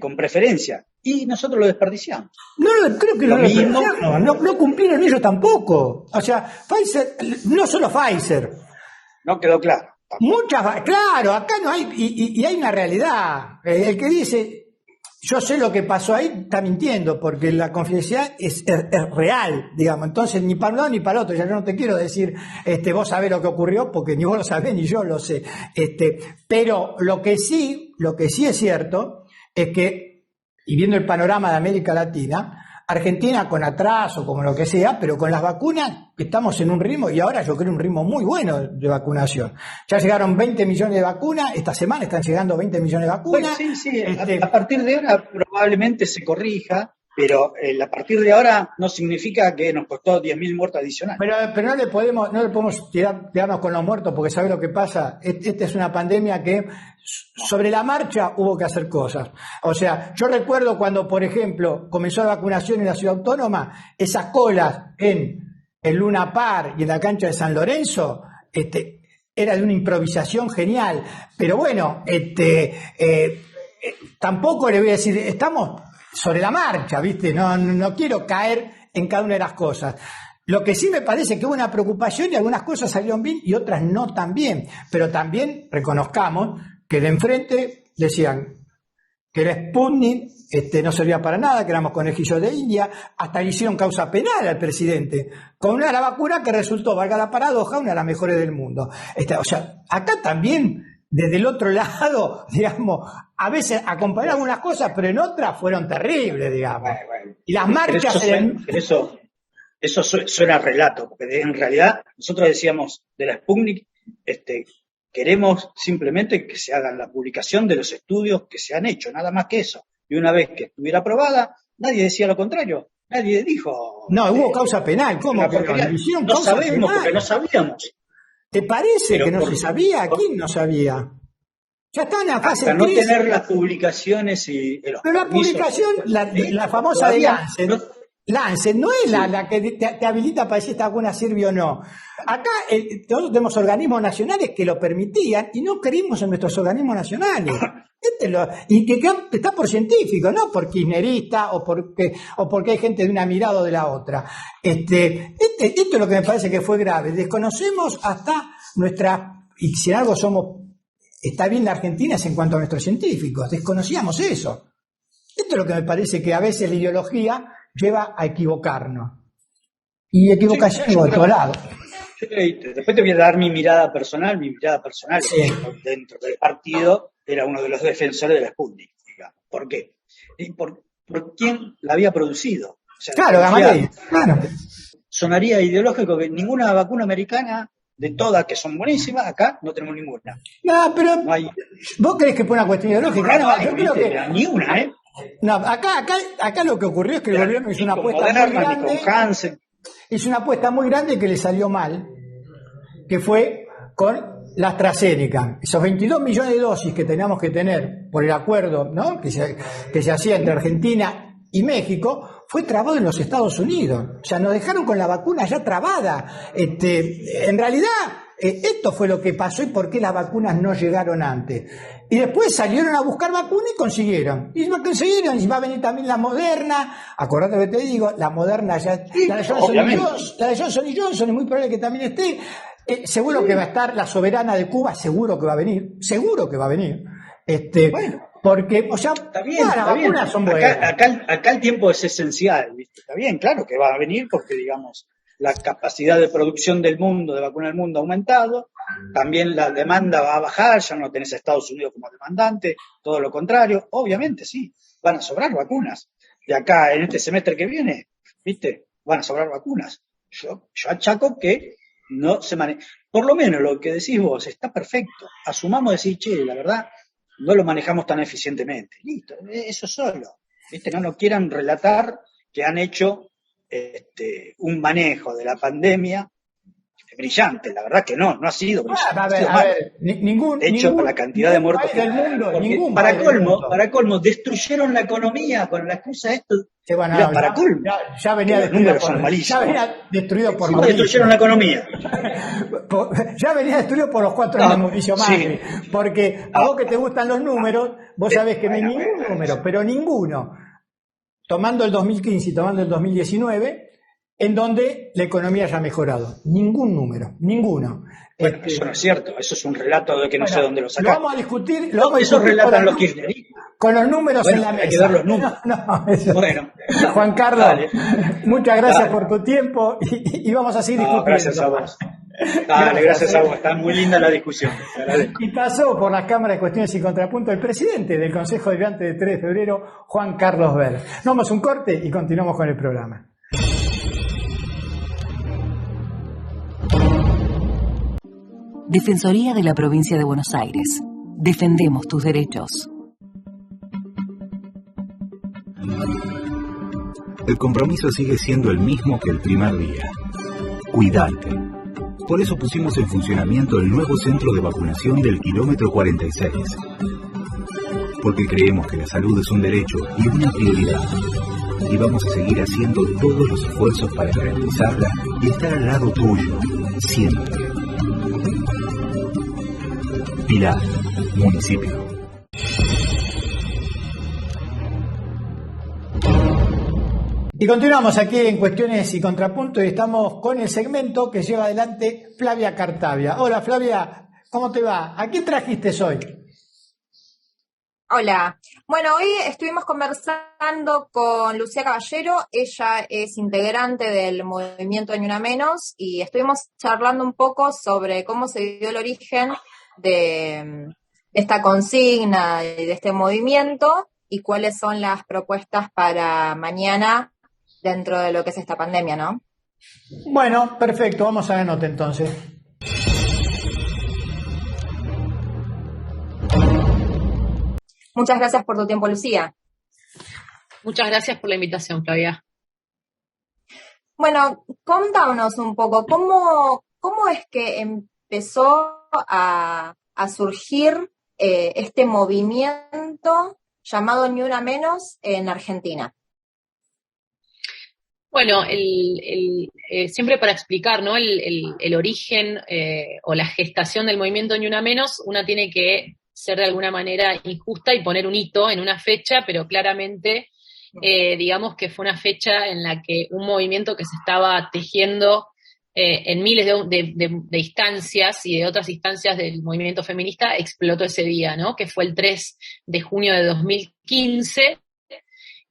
con preferencia. Y nosotros lo desperdiciamos. No, creo que no cumplieron ellos tampoco. O sea, Pfizer, no solo Pfizer. No quedó claro. Claro, acá no hay, y hay una realidad. El que dice, yo sé lo que pasó ahí, está mintiendo, porque la confidencialidad es real, digamos. Entonces, ni para un lado ni para el otro. Ya yo no te quiero decir, vos sabés lo que ocurrió, porque ni vos lo sabés ni yo lo sé. Pero lo que sí es cierto es que, y viendo el panorama de América Latina, Argentina con atraso, como lo que sea, pero con las vacunas estamos en un ritmo, y ahora yo creo un ritmo muy bueno de vacunación. Ya llegaron 20 millones de vacunas, esta semana están llegando 20 millones de vacunas. Pues sí, a partir de ahora probablemente se corrija, pero a partir de ahora no significa que nos costó 10.000 muertos adicionales. Pero no le podemos tirarnos con los muertos, porque ¿sabe lo que pasa? Esta es una pandemia que sobre la marcha hubo que hacer cosas. O sea, yo recuerdo cuando, por ejemplo, comenzó la vacunación en la Ciudad Autónoma, esas colas en el Luna Park y en la cancha de San Lorenzo, era de una improvisación genial. Pero bueno, tampoco le voy a decir, estamos sobre la marcha, ¿viste? No quiero caer en cada una de las cosas. Lo que sí me parece que hubo una preocupación y algunas cosas salieron bien y otras no tan bien. Pero también reconozcamos que de enfrente decían que el Sputnik no servía para nada, que éramos conejillos de India, hasta le hicieron causa penal al presidente, con una de las vacunas que resultó, valga la paradoja, una de las mejores del mundo. O sea, acá también, desde el otro lado, digamos, a veces acompañaron algunas cosas, pero en otras fueron terribles, digamos. Bueno. Y las marchas... Eso suena a relato, porque en realidad nosotros decíamos de la Sputnik, queremos simplemente que se hagan la publicación de los estudios que se han hecho, nada más que eso. Y una vez que estuviera aprobada, nadie decía lo contrario. Nadie dijo... No, hubo causa penal. ¿Cómo? No sabemos, porque no sabíamos. ¿Te parece que no se sabía? ¿Quién no sabía? Ya está en la fase de crisis. No tener las publicaciones y los Pero la publicación, la famosa de Lancet no es la que te habilita para decir esta vacuna sirve o no. Acá nosotros tenemos organismos nacionales que lo permitían y no creímos en nuestros organismos nacionales. Y que está por científico, no por kirchnerista o porque hay gente de una mirada o de la otra. Esto es lo que me parece que fue grave. Desconocemos hasta y si en algo está bien la Argentina es en cuanto a nuestros científicos. Desconocíamos eso. Esto es lo que me parece que a veces la ideología lleva a equivocarnos. Y equivocación en otro lado. Después te voy a dar mi mirada personal. Dentro del partido era uno de los defensores de la Sputnik, digamos. ¿Por qué? Y por quién la había producido. O sea, claro. Sonaría ideológico que ninguna vacuna americana, de todas que son buenísimas, acá no tenemos ninguna. No, pero no hay... ¿Vos crees que fue una cuestión ideológica? No, yo creo que ni una, ¿eh? No, acá lo que ocurrió es que el gobierno hizo una apuesta muy grande. Hizo una apuesta muy grande que le salió mal, que fue con la AstraZeneca. Esos 22 millones de dosis que teníamos que tener por el acuerdo, ¿no?, que se hacía entre Argentina y México, fue trabado en los Estados Unidos. O sea, nos dejaron con la vacuna ya trabada. En realidad, esto fue lo que pasó y por qué las vacunas no llegaron antes. Y después salieron a buscar vacunas y consiguieron. Y va a venir también la Moderna. Acordate lo que te digo, la Moderna ya... La de Johnson y Johnson es muy probable que también esté. Seguro que va a estar la soberana de Cuba, seguro que va a venir. Bueno, porque, o sea, está bien, las vacunas son buenas. Acá el tiempo es esencial, ¿viste? Está bien, claro que va a venir porque, digamos, la capacidad de producción del mundo, de vacuna del mundo ha aumentado, también la demanda va a bajar, ya no tenés a Estados Unidos como demandante, todo lo contrario, obviamente sí, van a sobrar vacunas. De acá, en este semestre que viene, ¿viste? Van a sobrar vacunas. Yo achaco que no se maneja. Por lo menos lo que decís vos está perfecto. Asumamos decir, la verdad, no lo manejamos tan eficientemente. Listo, eso solo. ¿Viste? No nos quieran relatar que han hecho un manejo de la pandemia brillante. La verdad que no ha sido brillante. A ver, por la cantidad de muertos del mundo, para colmo, destruyeron la economía con la excusa esto. Para colmo. Ya venía destruido por Mauricio. Destruyeron la economía. Ya venía destruido por los 4 años de Mauricio Macri. Sí. Porque a vos que te gustan los números, vos sabés que no hay ningún número, pero ninguno. Tomando el 2015 y tomando el 2019, en donde la economía haya mejorado. Ningún número, ninguno. Bueno, eso no es cierto, eso es un relato de que no sé dónde lo Lo sacaron. vamos a discutir, Eso relatan los kirchneristas. con los números Bueno, en la hay mesa. que ver los números. Eso. Bueno, Juan Carlos, dale. muchas gracias Dale. por tu tiempo y vamos a seguir No, discutiendo. gracias a vos. Dale, gracias a vos, está muy linda la discusión. Te agradezco. Y pasó por las cámaras de cuestiones y contrapunto el presidente del Consejo Deliberante de 3 de febrero, Juan Carlos Ver. Nos vamos a un corte y continuamos con el programa. Defensoría de la Provincia de Buenos Aires. Defendemos tus derechos. El compromiso sigue siendo el mismo que el primer día. Cuidarte. Por eso pusimos en funcionamiento el nuevo centro de vacunación del kilómetro 46. Porque creemos que la salud es un derecho y una prioridad. Y vamos a seguir haciendo todos los esfuerzos para garantizarla y estar al lado tuyo, siempre. Pilar, municipio. Y continuamos aquí en Cuestiones y Contrapuntos y estamos con el segmento que lleva adelante Flavia Cartavia. Hola Flavia, ¿cómo te va? ¿A quién trajiste hoy? Hola. Bueno, hoy estuvimos conversando con Lucía Caballero. Ella es integrante del movimiento Ni Una Menos y estuvimos charlando un poco sobre cómo se dio el origen de esta consigna y de este movimiento y cuáles son las propuestas para mañana dentro de lo que es esta pandemia, ¿no? Bueno, perfecto, vamos a la nota entonces. Muchas gracias por tu tiempo, Lucía. Muchas gracias por la invitación, Flavia. Bueno, contanos un poco, ¿cómo es que empezó a surgir este movimiento llamado Ni Una Menos en Argentina? Bueno, siempre para explicar, ¿no? el origen o la gestación del movimiento Ni Una Menos, una tiene que ser de alguna manera injusta y poner un hito en una fecha, pero claramente digamos que fue una fecha en la que un movimiento que se estaba tejiendo en miles de instancias y de otras instancias del movimiento feminista explotó ese día, ¿no? Que fue el 3 de junio de 2015.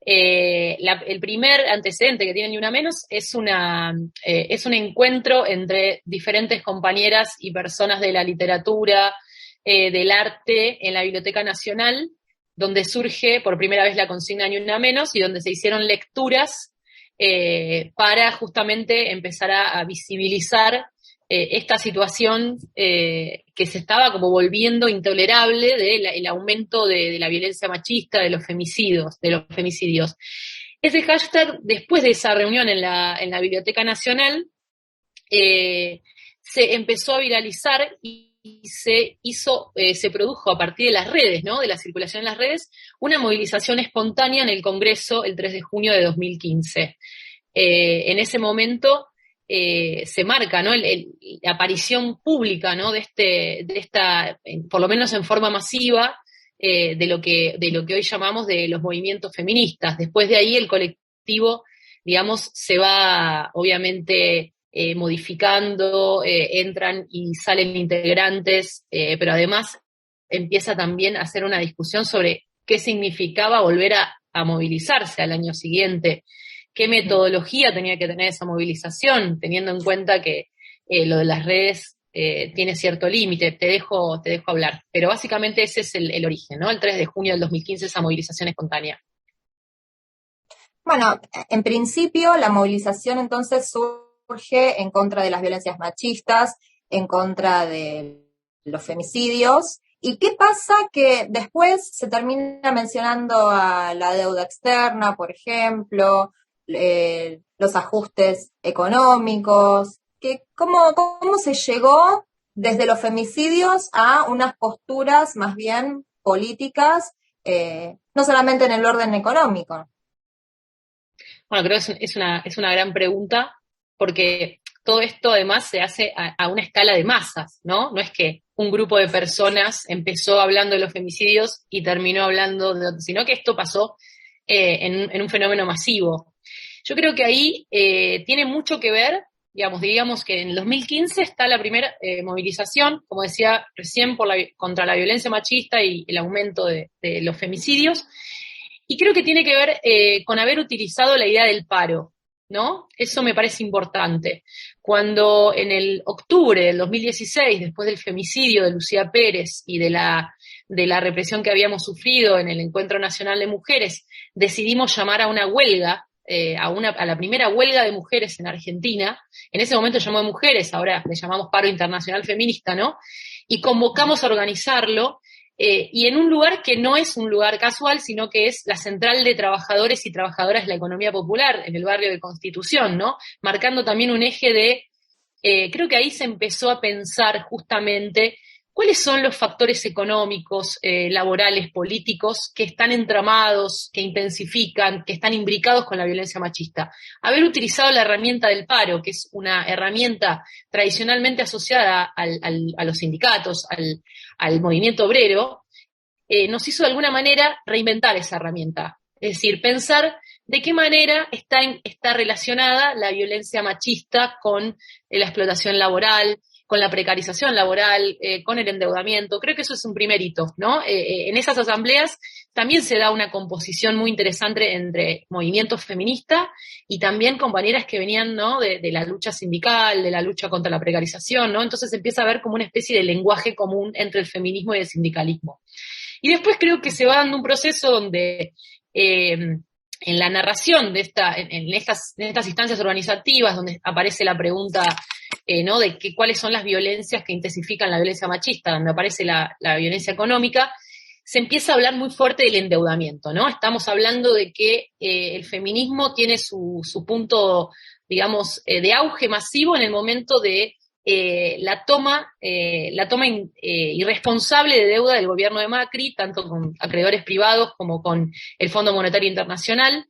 El primer antecedente que tiene Ni Una Menos es un encuentro entre diferentes compañeras y personas de la literatura, del arte en la Biblioteca Nacional, donde surge por primera vez la consigna Ni Una Menos y donde se hicieron lecturas para justamente empezar a visibilizar esta situación que se estaba como volviendo intolerable del aumento de la violencia machista, de los femicidios. Ese hashtag, después de esa reunión en la Biblioteca Nacional, se empezó a viralizar y se produjo a partir de las redes, ¿no? De la circulación en las redes, una movilización espontánea en el Congreso el 3 de junio de 2015. En ese momento se marca, ¿no? La aparición pública, ¿no? de esta, por lo menos en forma masiva, de lo que hoy llamamos de los movimientos feministas. Después de ahí el colectivo, digamos, se va obviamente modificando, entran y salen integrantes, pero además empieza también a hacer una discusión sobre qué significaba volver a movilizarse al año siguiente, qué metodología tenía que tener esa movilización, teniendo en cuenta que lo de las redes tiene cierto límite. Te dejo hablar, pero básicamente ese es el origen, ¿no? El 3 de junio del 2015, esa movilización espontánea. Bueno, en principio la movilización entonces surge en contra de las violencias machistas, en contra de los femicidios. ¿Y qué pasa que después se termina mencionando a la deuda externa, por ejemplo, los ajustes económicos? ¿Cómo se llegó desde los femicidios a unas posturas más bien políticas, no solamente en el orden económico? Bueno, creo que es una gran pregunta, porque todo esto además se hace a una escala de masas, ¿no? No es que un grupo de personas empezó hablando de los femicidios y terminó hablando de otros, sino que esto pasó en un fenómeno masivo. Yo creo que ahí tiene mucho que ver, digamos que en el 2015 está la primera movilización, como decía recién, contra la violencia machista y el aumento de los femicidios, y creo que tiene que ver con haber utilizado la idea del paro, ¿no? Eso me parece importante. Cuando en el octubre del 2016, después del femicidio de Lucía Pérez y de la represión que habíamos sufrido en el Encuentro Nacional de Mujeres, decidimos llamar a una huelga, a la primera huelga de mujeres en Argentina. En ese momento llamó de mujeres, ahora le llamamos Paro Internacional Feminista, ¿no? Y convocamos a organizarlo, y en un lugar que no es un lugar casual, sino que es la Central de Trabajadores y Trabajadoras de la Economía Popular, en el barrio de Constitución, ¿no? Marcando también un eje de, creo que ahí se empezó a pensar justamente cuáles son los factores económicos, laborales, políticos, que están entramados, que intensifican, que están imbricados con la violencia machista. Haber utilizado la herramienta del paro, que es una herramienta tradicionalmente asociada a los sindicatos, al movimiento obrero, nos hizo de alguna manera reinventar esa herramienta. Es decir, pensar de qué manera está relacionada la violencia machista con la explotación laboral, con la precarización laboral, con el endeudamiento. Creo que eso es un primer hito, ¿no? En esas asambleas también se da una composición muy interesante entre movimientos feministas y también compañeras que venían, ¿no?, de la lucha sindical, de la lucha contra la precarización, ¿no? Entonces empieza a haber como una especie de lenguaje común entre el feminismo y el sindicalismo. Y después creo que se va dando un proceso donde en la narración de en estas instancias organizativas, donde aparece la pregunta, ¿no?, de cuáles son las violencias que intensifican la violencia machista, donde aparece la violencia económica, se empieza a hablar muy fuerte del endeudamiento, ¿no? Estamos hablando de que el feminismo tiene su punto, digamos, de auge masivo en el momento de la toma irresponsable de deuda del gobierno de Macri, tanto con acreedores privados como con el Fondo Monetario Internacional,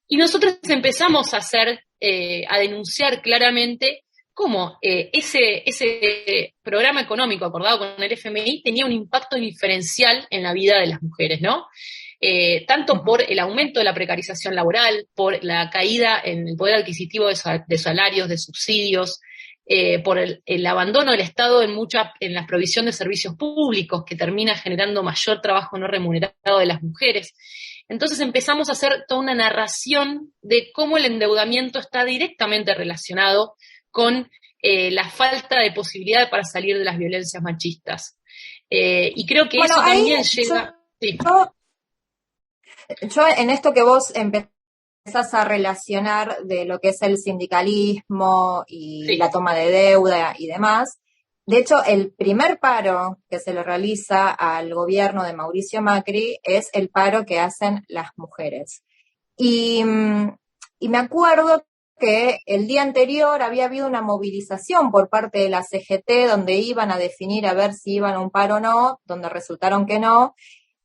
y nosotros empezamos a denunciar claramente cómo ese programa económico acordado con el FMI tenía un impacto diferencial en la vida de las mujeres, ¿no? Tanto por el aumento de la precarización laboral, por la caída en el poder adquisitivo de salarios, de subsidios, por el abandono del Estado en la provisión de servicios públicos, que termina generando mayor trabajo no remunerado de las mujeres. Entonces empezamos a hacer toda una narración de cómo el endeudamiento está directamente relacionado con la falta de posibilidad para salir de las violencias machistas. Y creo que eso también llega... Yo en esto que vos empezás a relacionar de lo que es el sindicalismo y la toma de deuda y demás, de hecho el primer paro que se le realiza al gobierno de Mauricio Macri es el paro que hacen las mujeres. Y me acuerdo que el día anterior había habido una movilización por parte de la CGT donde iban a definir a ver si iban a un paro o no, donde resultaron que no,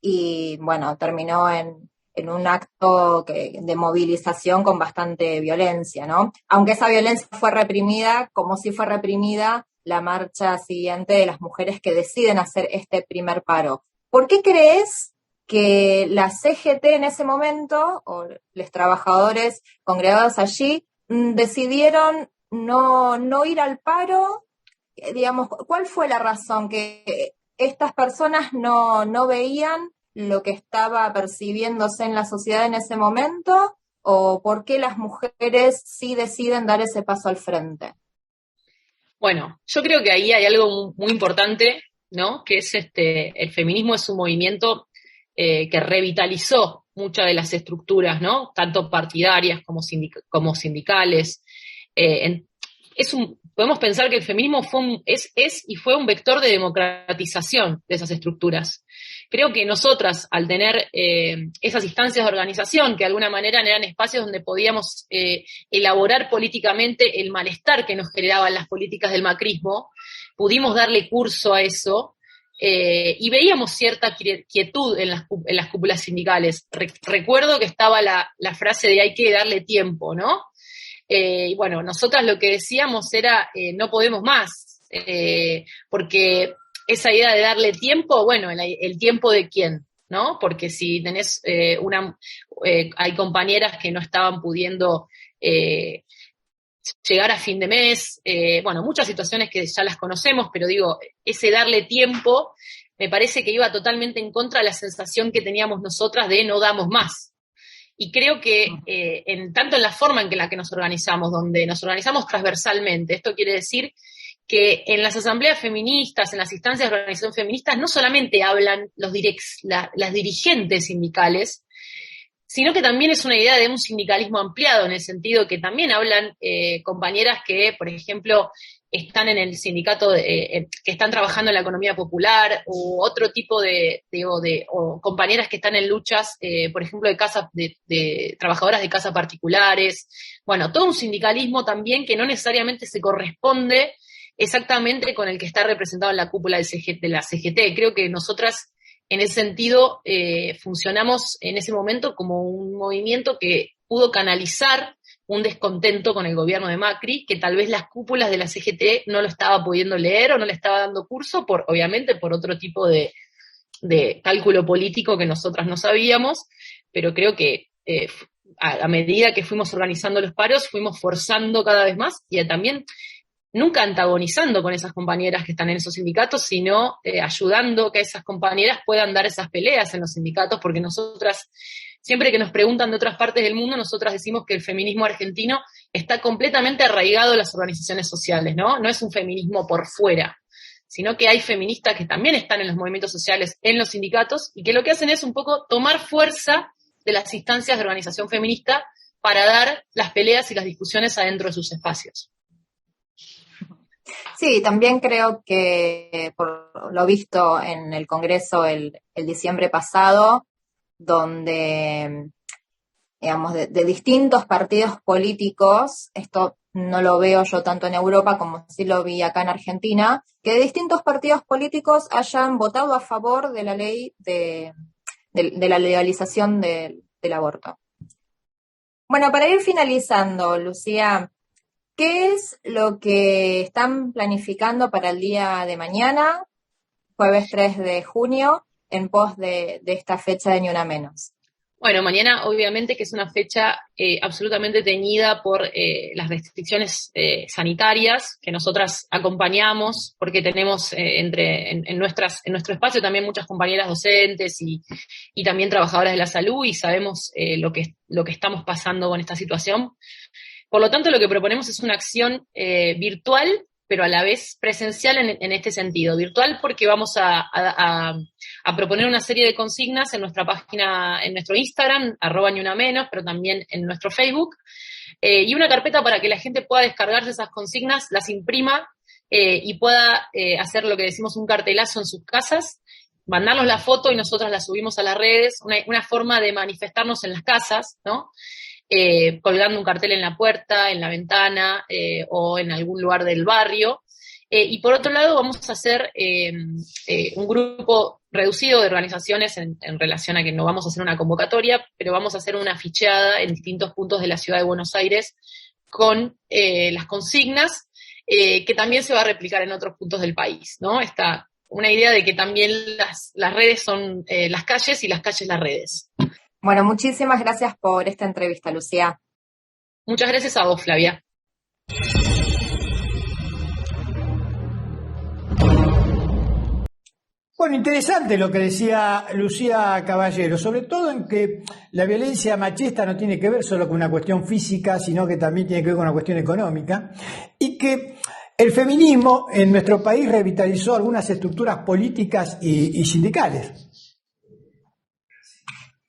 y bueno, terminó en un acto de movilización con bastante violencia, ¿no? Aunque esa violencia fue reprimida, como si fue reprimida la marcha siguiente de las mujeres que deciden hacer este primer paro. ¿Por qué crees que la CGT en ese momento, o los trabajadores congregados allí, decidieron no ir al paro? Digamos, ¿cuál fue la razón? ¿Que estas personas no veían lo que estaba percibiéndose en la sociedad en ese momento? ¿O por qué las mujeres sí deciden dar ese paso al frente? Bueno, yo creo que ahí hay algo muy importante, ¿no? Que es el feminismo es un movimiento que revitalizó muchas de las estructuras, ¿no? Tanto partidarias como sindicales. Podemos pensar que el feminismo es y fue un vector de democratización de esas estructuras. Creo que nosotras, al tener esas instancias de organización, que de alguna manera eran espacios donde podíamos elaborar políticamente el malestar que nos generaban las políticas del macrismo, pudimos darle curso a eso, y veíamos cierta quietud en las cúpulas sindicales. Recuerdo que estaba la frase de hay que darle tiempo, ¿no? Y bueno, nosotras lo que decíamos era no podemos más, porque esa idea de darle tiempo, bueno, ¿el tiempo de quién? ¿no? Porque si tenés hay compañeras que no estaban pudiendo llegar a fin de mes, bueno, muchas situaciones que ya las conocemos, pero digo, ese darle tiempo me parece que iba totalmente en contra de la sensación que teníamos nosotras de no damos más. Y creo que tanto en la forma en la que nos organizamos, donde nos organizamos transversalmente, esto quiere decir que en las asambleas feministas, en las instancias de organización feministas, no solamente hablan las dirigentes sindicales, sino que también es una idea de un sindicalismo ampliado, en el sentido que también hablan compañeras que, por ejemplo, están en el sindicato, que están trabajando en la economía popular, o otro tipo o compañeras que están en luchas, por ejemplo, de trabajadoras de casas particulares. Bueno, todo un sindicalismo también que no necesariamente se corresponde exactamente con el que está representado en la cúpula de la CGT. Creo que nosotras, en ese sentido, funcionamos en ese momento como un movimiento que pudo canalizar un descontento con el gobierno de Macri, que tal vez las cúpulas de la CGT no lo estaba pudiendo leer o no le estaba dando curso, obviamente por otro tipo de cálculo político que nosotras no sabíamos, pero creo que a medida que fuimos organizando los paros, fuimos forzando cada vez más y también nunca antagonizando con esas compañeras que están en esos sindicatos, sino ayudando que esas compañeras puedan dar esas peleas en los sindicatos, porque nosotras, siempre que nos preguntan de otras partes del mundo, nosotras decimos que el feminismo argentino está completamente arraigado en las organizaciones sociales, ¿no? No es un feminismo por fuera, sino que hay feministas que también están en los movimientos sociales, en los sindicatos, y que lo que hacen es un poco tomar fuerza de las instancias de organización feminista para dar las peleas y las discusiones adentro de sus espacios. Sí, también creo que por lo visto en el Congreso el diciembre pasado, donde, digamos, de distintos partidos políticos, esto no lo veo yo tanto en Europa como sí lo vi acá en Argentina, que de distintos partidos políticos hayan votado a favor de la ley de la legalización del aborto. Bueno, para ir finalizando, Lucía, ¿qué es lo que están planificando para el día de mañana, jueves 3 de junio, en pos de esta fecha de Ni Una Menos? Bueno, mañana obviamente que es una fecha absolutamente teñida por las restricciones sanitarias que nosotras acompañamos, porque tenemos en nuestro espacio también muchas compañeras docentes y también trabajadoras de la salud, y sabemos lo que estamos pasando con esta situación. Por lo tanto, lo que proponemos es una acción virtual, pero a la vez presencial en este sentido. Virtual porque vamos a proponer una serie de consignas en nuestra página, en nuestro Instagram, @niunamenos, pero también en nuestro Facebook, y una carpeta para que la gente pueda descargarse esas consignas, las imprima y pueda hacer lo que decimos un cartelazo en sus casas, mandarnos la foto y nosotras la subimos a las redes, una forma de manifestarnos en las casas, ¿no? Colgando un cartel en la puerta, en la ventana o en algún lugar del barrio. Y por otro lado vamos a hacer un grupo reducido de organizaciones en relación a que no vamos a hacer una convocatoria, pero vamos a hacer una fichada en distintos puntos de la ciudad de Buenos Aires con las consignas, que también se va a replicar en otros puntos del país, ¿no? Está una idea de que también las redes son las calles y las calles las redes. Bueno, muchísimas gracias por esta entrevista, Lucía. Muchas gracias a vos, Flavia. Bueno, interesante lo que decía Lucía Caballero, sobre todo en que la violencia machista no tiene que ver solo con una cuestión física, sino que también tiene que ver con una cuestión económica, y que el feminismo en nuestro país revitalizó algunas estructuras políticas y sindicales.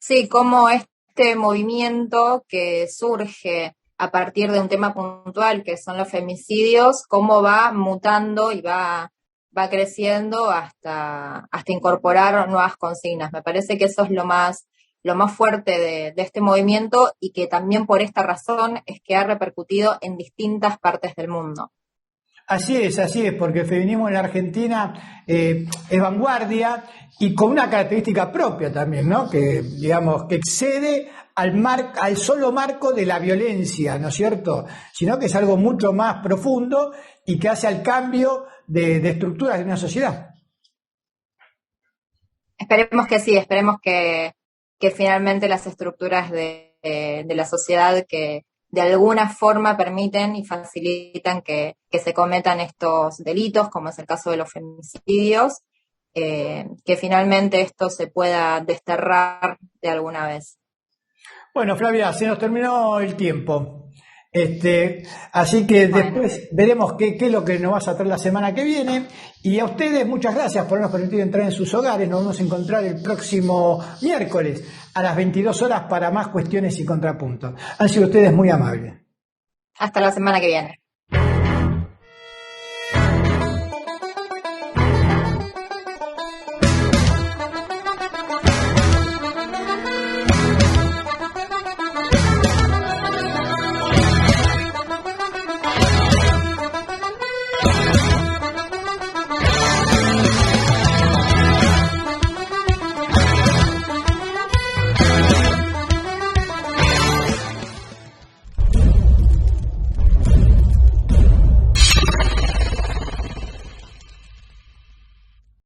Sí, como este movimiento que surge a partir de un tema puntual que son los femicidios, cómo va mutando y va creciendo hasta incorporar nuevas consignas. Me parece que eso es lo más fuerte de este movimiento, y que también por esta razón es que ha repercutido en distintas partes del mundo. Así es, porque el feminismo en la Argentina es vanguardia y con una característica propia también, ¿no? Que, digamos, que excede al solo marco de la violencia, ¿no es cierto? Sino que es algo mucho más profundo y que hace al cambio de estructuras de una sociedad. Esperemos que sí, esperemos que finalmente las estructuras de la sociedad que de alguna forma permiten y facilitan que se cometan estos delitos, como es el caso de los femicidios, que finalmente esto se pueda desterrar de alguna vez. Bueno, Flavia, se nos terminó el tiempo. Así que después veremos qué es lo que nos vas a traer la semana que viene. Y a ustedes, muchas gracias por habernos permitido entrar en sus hogares. Nos vamos a encontrar el próximo miércoles a las 22 horas para más cuestiones y contrapuntos. Han sido ustedes muy amables. Hasta la semana que viene.